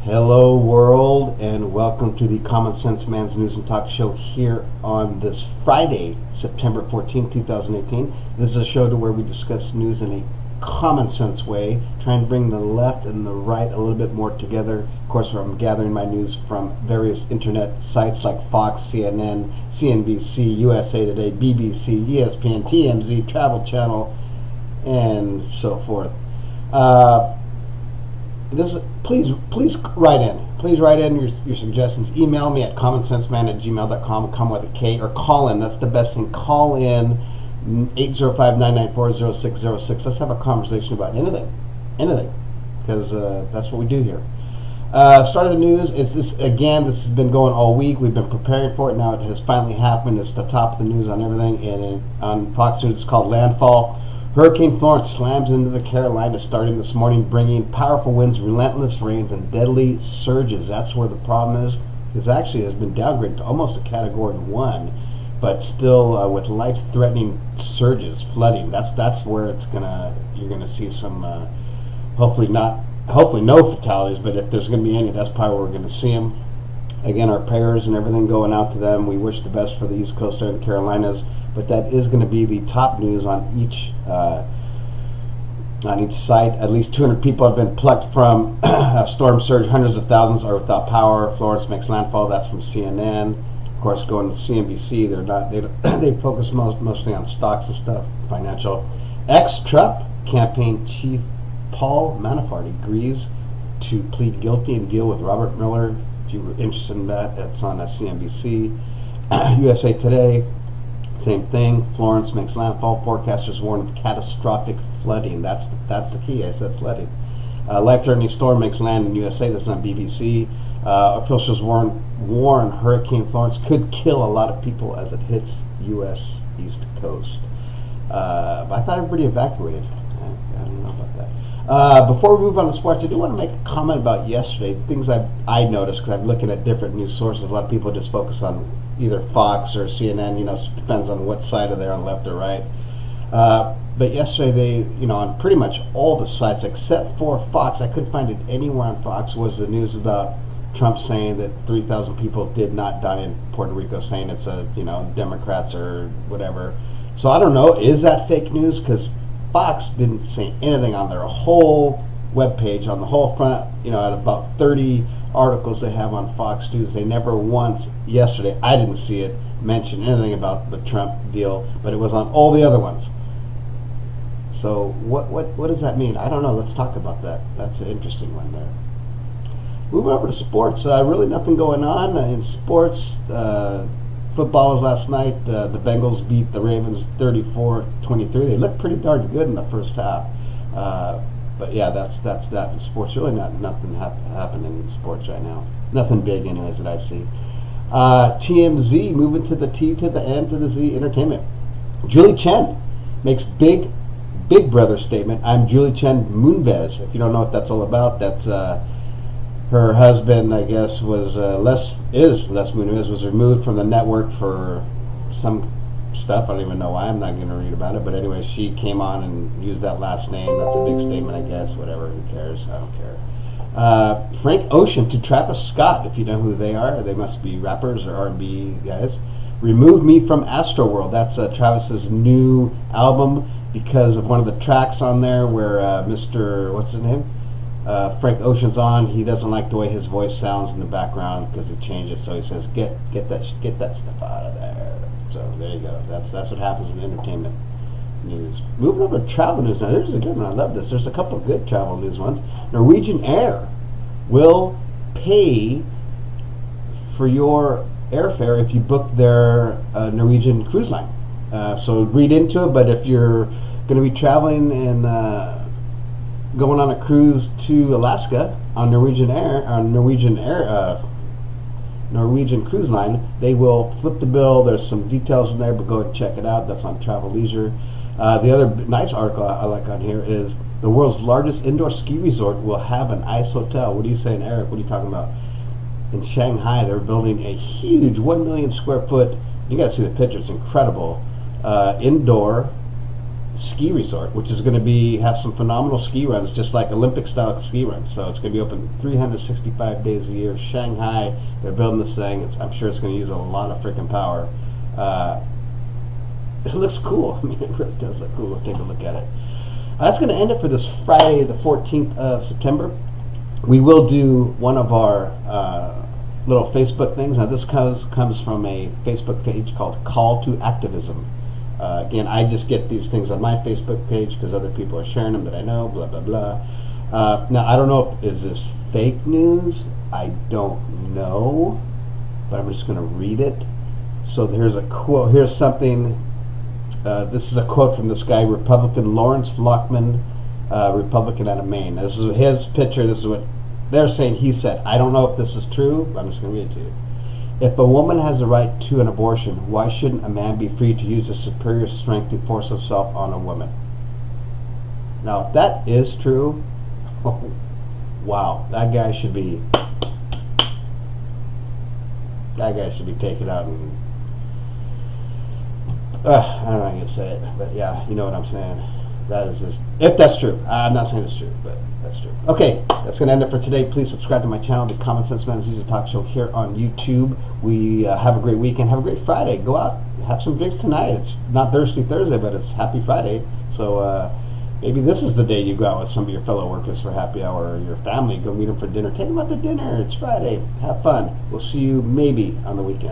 Hello, world, and welcome to the Common Sense Man's News and Talk Show here on this Friday, September 14th, 2018. This is a show to where we discuss news in a common sense way, trying to bring the left and the right a little bit more together. Of course, I'm gathering my news from various internet sites like Fox, CNN, CNBC, USA Today, BBC, ESPN, TMZ, Travel Channel, and so forth. Please write in. Please write in your suggestions. Email me at commonsenseman@gmail.com. Come with a K, or call in. That's the best thing. Call in 805-994-0606. Let's have a conversation about anything, because that's what we do here. Start of the news. This has been going all week. We've been preparing for it. Now it has finally happened. It's the top of the news on everything. And on Fox News, it's called Landfall. Hurricane Florence slams into the Carolinas starting this morning, bringing powerful winds, relentless rains, and deadly surges. That's where the problem is. It actually has been downgraded to almost a Category 1, but still with life-threatening surges, flooding. That's where you're gonna see some. Hopefully no fatalities, but if there's gonna be any, that's probably where we're gonna see them. Again, our prayers and everything going out to them. We wish the best for the East Coast there, the Carolinas. But that is going to be the top news on each site. At least 200 people have been plucked from a storm surge. Hundreds of thousands are without power. Florence makes landfall. That's from CNN. Of course, going to CNBC, they focus mostly on stocks and stuff, financial. Ex-Trump campaign chief Paul Manafort agrees to plead guilty and deal with Robert Mueller. If you were interested in that, that's on CNBC. USA Today. Same thing. Florence makes landfall. Forecasters warn of catastrophic flooding. That's the key. I said flooding. Life-threatening storm makes land in USA. This is on BBC. Officials warn Hurricane Florence could kill a lot of people as it hits U.S. East Coast. But I thought everybody evacuated. I don't know about that. Before we move on to sports, I do want to make a comment about yesterday. Things I noticed because I'm looking at different news sources. A lot of people just focus on either Fox or CNN, depends on what side of they're on, left or right. But yesterday on pretty much all the sites except for Fox, I couldn't find it anywhere on Fox, was the news about Trump saying that 3,000 people did not die in Puerto Rico, saying it's Democrats or whatever. So I don't know, is that fake news? Because Fox didn't say anything on their whole webpage, on the whole front, at about 30 articles they have on Fox News. They never once, yesterday, I didn't see it, mention anything about the Trump deal, but it was on all the other ones. So what does that mean? I don't know. Let's talk about that. That's an interesting one there. Moving over to sports, really nothing going on in sports. Football was last night. The Bengals beat the Ravens 34-23. They looked pretty darn good in the first half. But yeah, that's that in sports. Really nothing happening in sports right now. Nothing big anyways that I see. TMZ, moving to the T to the N to the Z, entertainment. Julie Chen makes big brother statement. I'm Julie Chen Moonves. If you don't know what that's all about, that's her husband, I guess, was Les Moonves, was removed from the network for some stuff. I don't even know why. I'm not going to read about it. But anyway, she came on and used that last name. That's a big statement, I guess. Whatever. Who cares? I don't care. Frank Ocean to Travis Scott. If you know who they are, they must be rappers or R&B guys. Remove Me from Astroworld. That's Travis's new album because of one of the tracks on there where Mr. What's his name? Frank Ocean's on. He doesn't like the way his voice sounds in the background because they changed it. So he says, "Get that stuff out of there." So there you go. That's what happens in entertainment news. Moving over to travel news now. There's a good one. I love this. There's a couple of good travel news ones. Norwegian Air will pay for your airfare if you book their Norwegian cruise line. So read into it. But if you're going to be traveling and going on a cruise to Alaska on Norwegian Cruise Line, they will flip the bill. There's some details in there, but go ahead and check it out. That's on Travel Leisure. The other nice article I like on here is the world's largest indoor ski resort will have an ice hotel. What are you saying, Eric? What are you talking about? In Shanghai, they're building a huge 1 million square foot. You got to see the picture. It's incredible. Indoor ski resort, which is going to have some phenomenal ski runs, just like Olympic style ski runs. So it's going to be open 365 days a year. Shanghai, they're building this thing. I'm sure it's going to use a lot of freaking power. It looks cool. I mean, it really does look cool. Take a look at it. That's going to end it for this Friday, the 14th of September. We will do one of our little Facebook things. Now, this comes from a Facebook page called Call to Activism. Again, I just get these things on my Facebook page because other people are sharing them that I know, blah, blah, blah. Now, I don't know, is this fake news? I don't know, but I'm just going to read it. So here's a quote. Here's something. This is a quote from this guy, Republican Lawrence Lockman, Republican out of Maine. This is his picture. This is what they're saying he said. I don't know if this is true, but I'm just going to read it to you. If a woman has the right to an abortion, why shouldn't a man be free to use his superior strength to force himself on a woman? Now, if that is true, oh, wow, that guy should be taken out and I don't know how I'm going to say it, but yeah, you know what I'm saying. That is just, if that's true. I'm not saying it's true, but that's true. Okay, that's going to end it for today. Please subscribe to my channel, The Common Sense Man's User Talk Show, here on YouTube. We have a great weekend. Have a great Friday. Go out, have some drinks tonight. It's not Thirsty Thursday, but it's Happy Friday. So maybe this is the day you go out with some of your fellow workers for happy hour, or your family. Go meet them for dinner. Take them out to dinner. It's Friday. Have fun. We'll see you maybe on the weekend.